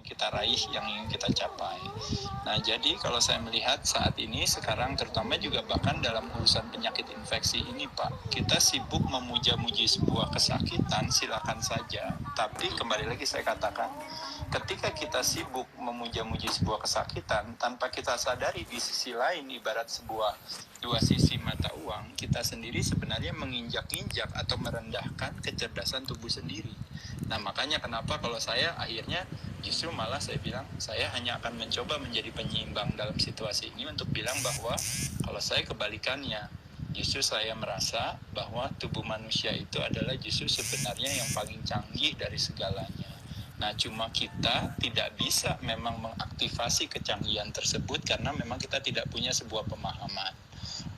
kita raih, yang ingin kita capai. Nah, jadi kalau saya melihat saat ini sekarang terutama juga bahkan dalam urusan penyakit infeksi ini Pak, kita sibuk memuja-muji sebuah kesakitan, silakan saja. Tapi kembali lagi saya katakan, ketika kita sibuk memuja-muji sebuah kesakitan, tanpa kita sadari di sisi lain ibarat sebuah dua sisi mata uang, kita sendiri sebenarnya menginjak-injak atau merendahkan kecerdasan tubuh sendiri. Nah, makanya kenapa kalau saya akhirnya justru malah saya bilang saya hanya akan mencoba menjadi penyeimbang dalam situasi ini untuk bilang bahwa kalau saya kebalikannya, justru saya merasa bahwa tubuh manusia itu adalah justru sebenarnya yang paling canggih dari segalanya. Nah, cuma kita tidak bisa memang mengaktifasi kecanggihan tersebut karena memang kita tidak punya sebuah pemahaman.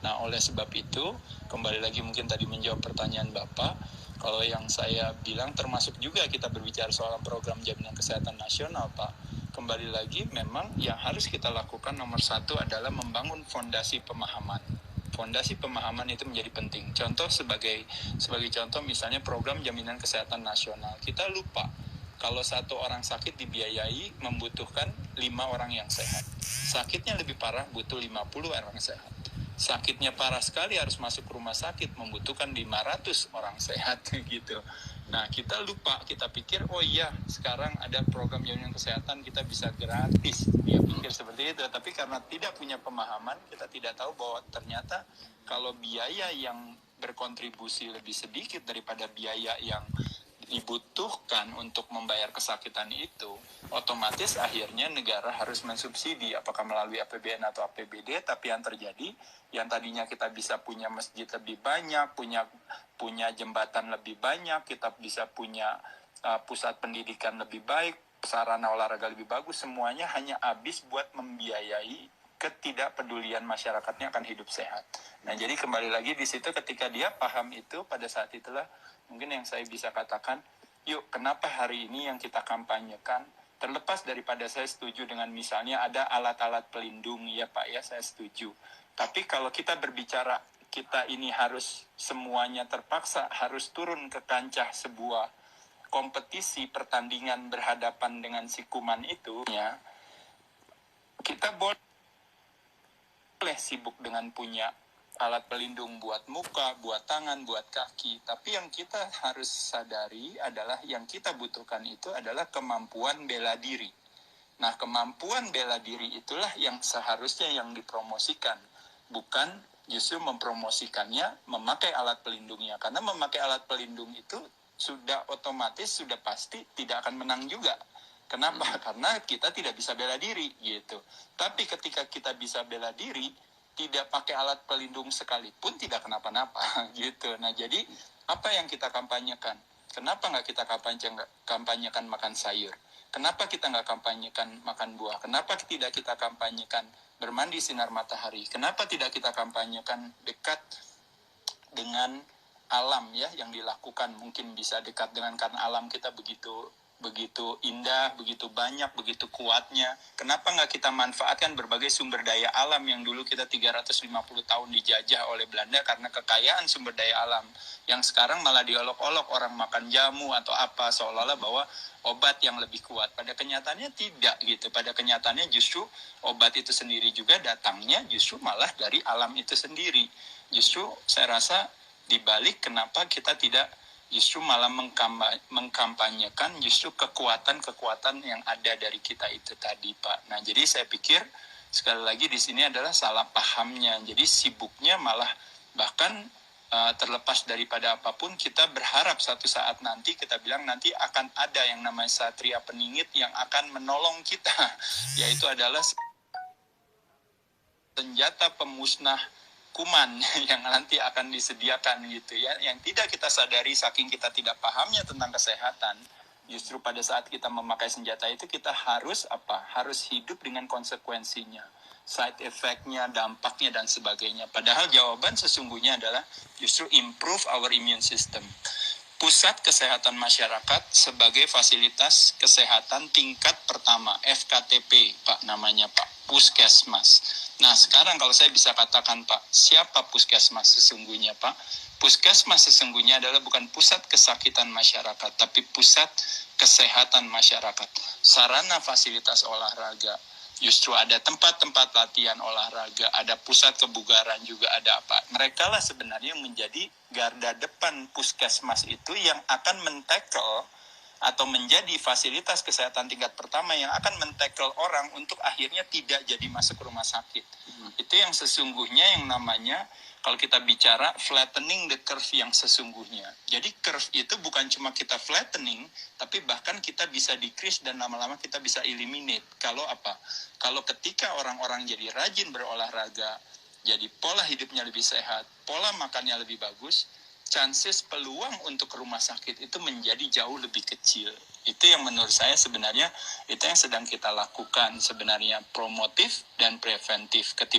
Nah, oleh sebab itu, kembali lagi mungkin tadi menjawab pertanyaan Bapak, kalau yang saya bilang termasuk juga kita berbicara soal program jaminan kesehatan nasional, Pak. Kembali lagi memang yang harus kita lakukan nomor satu adalah membangun fondasi pemahaman. Fondasi pemahaman itu menjadi penting. Contoh sebagai contoh misalnya program jaminan kesehatan nasional. Kita lupa kalau satu orang sakit dibiayai membutuhkan 5 orang yang sehat. Sakitnya lebih parah butuh 50 orang sehat. Sakitnya parah sekali harus masuk rumah sakit membutuhkan 500 orang sehat gitu. Nah, kita lupa, kita pikir oh iya sekarang ada program jaminan kesehatan kita bisa gratis. Dia pikir seperti itu, tapi karena tidak punya pemahaman, kita tidak tahu bahwa ternyata kalau biaya yang berkontribusi lebih sedikit daripada biaya yang dibutuhkan untuk membayar kesakitan itu, otomatis akhirnya negara harus mensubsidi apakah melalui APBN atau APBD. Tapi yang terjadi, yang tadinya kita bisa punya masjid lebih banyak, punya jembatan lebih banyak, kita bisa punya pusat pendidikan lebih baik, sarana olahraga lebih bagus, semuanya hanya habis buat membiayai ketidakpedulian masyarakatnya akan hidup sehat. Nah, jadi kembali lagi di situ ketika dia paham itu, pada saat itulah mungkin yang saya bisa katakan, yuk kenapa hari ini yang kita kampanyekan, terlepas daripada saya setuju dengan misalnya ada alat-alat pelindung, ya Pak ya, saya setuju. Tapi kalau kita berbicara, kita ini harus semuanya terpaksa harus turun ke kancah sebuah kompetisi pertandingan berhadapan dengan si kuman itu, ya kita boleh sibuk dengan punya alat pelindung buat muka, buat tangan, buat kaki. Tapi yang kita harus sadari adalah yang kita butuhkan itu adalah kemampuan bela diri. Nah, kemampuan bela diri itulah yang seharusnya yang dipromosikan. Bukan justru mempromosikannya memakai alat pelindungnya. Karena memakai alat pelindung itu sudah otomatis, sudah pasti tidak akan menang juga. Kenapa? Karena kita tidak bisa bela diri gitu. Tapi ketika kita bisa bela diri, tidak pakai alat pelindung sekalipun tidak kenapa-napa gitu. Nah, jadi apa yang kita kampanyekan? Kenapa nggak kita kampanyekan makan sayur? Kenapa kita nggak kampanyekan makan buah? Kenapa tidak kita kampanyekan bermandi sinar matahari? Kenapa tidak kita kampanyekan dekat dengan alam ya yang dilakukan? Mungkin bisa dekat dengan karena alam kita begitu indah, begitu banyak, begitu kuatnya. Kenapa nggak kita manfaatkan berbagai sumber daya alam yang dulu kita 350 tahun dijajah oleh Belanda karena kekayaan sumber daya alam. Yang sekarang malah diolok-olok orang makan jamu atau apa, seolah-olah bahwa obat yang lebih kuat. Pada kenyataannya tidak gitu. Pada kenyataannya justru obat itu sendiri juga datangnya justru malah dari alam itu sendiri. Justru saya rasa dibalik kenapa kita tidak justru malah mengkampanyekan justru kekuatan-kekuatan yang ada dari kita itu tadi, Pak. Nah, jadi saya pikir sekali lagi di sini adalah salah pahamnya. Jadi sibuknya malah bahkan terlepas daripada apapun, kita berharap satu saat nanti kita bilang nanti akan ada yang namanya satria peningit yang akan menolong kita, yaitu adalah senjata pemusnah kuman yang nanti akan disediakan gitu ya, yang tidak kita sadari saking kita tidak pahamnya tentang kesehatan. Justru pada saat kita memakai senjata itu kita harus harus hidup dengan konsekuensinya, side effect-nya, dampaknya dan sebagainya. Padahal jawaban sesungguhnya adalah justru improve our immune system. Pusat Kesehatan Masyarakat sebagai fasilitas kesehatan tingkat pertama, FKTP, Pak, namanya Pak, Puskesmas. Nah, sekarang kalau saya bisa katakan, Pak, siapa Puskesmas sesungguhnya, Pak? Puskesmas sesungguhnya adalah bukan pusat kesakitan masyarakat, tapi pusat kesehatan masyarakat. Sarana fasilitas olahraga, justru ada tempat-tempat latihan olahraga, ada pusat kebugaran juga, ada apa. Mereka lah sebenarnya yang menjadi garda depan puskesmas itu yang akan men-tackle atau menjadi fasilitas kesehatan tingkat pertama yang akan men-tackle orang untuk akhirnya tidak jadi masuk rumah sakit. Itu yang sesungguhnya yang namanya, kalau kita bicara flattening the curve yang sesungguhnya. Jadi curve itu bukan cuma kita flattening, tapi bahkan kita bisa decrease dan lama-lama kita bisa eliminate. Kalau apa? Kalau ketika orang-orang jadi rajin berolahraga, jadi pola hidupnya lebih sehat, pola makannya lebih bagus, chances peluang untuk rumah sakit itu menjadi jauh lebih kecil. Itu yang menurut saya sebenarnya itu yang sedang kita lakukan sebenarnya, promotif dan preventif, ketimbang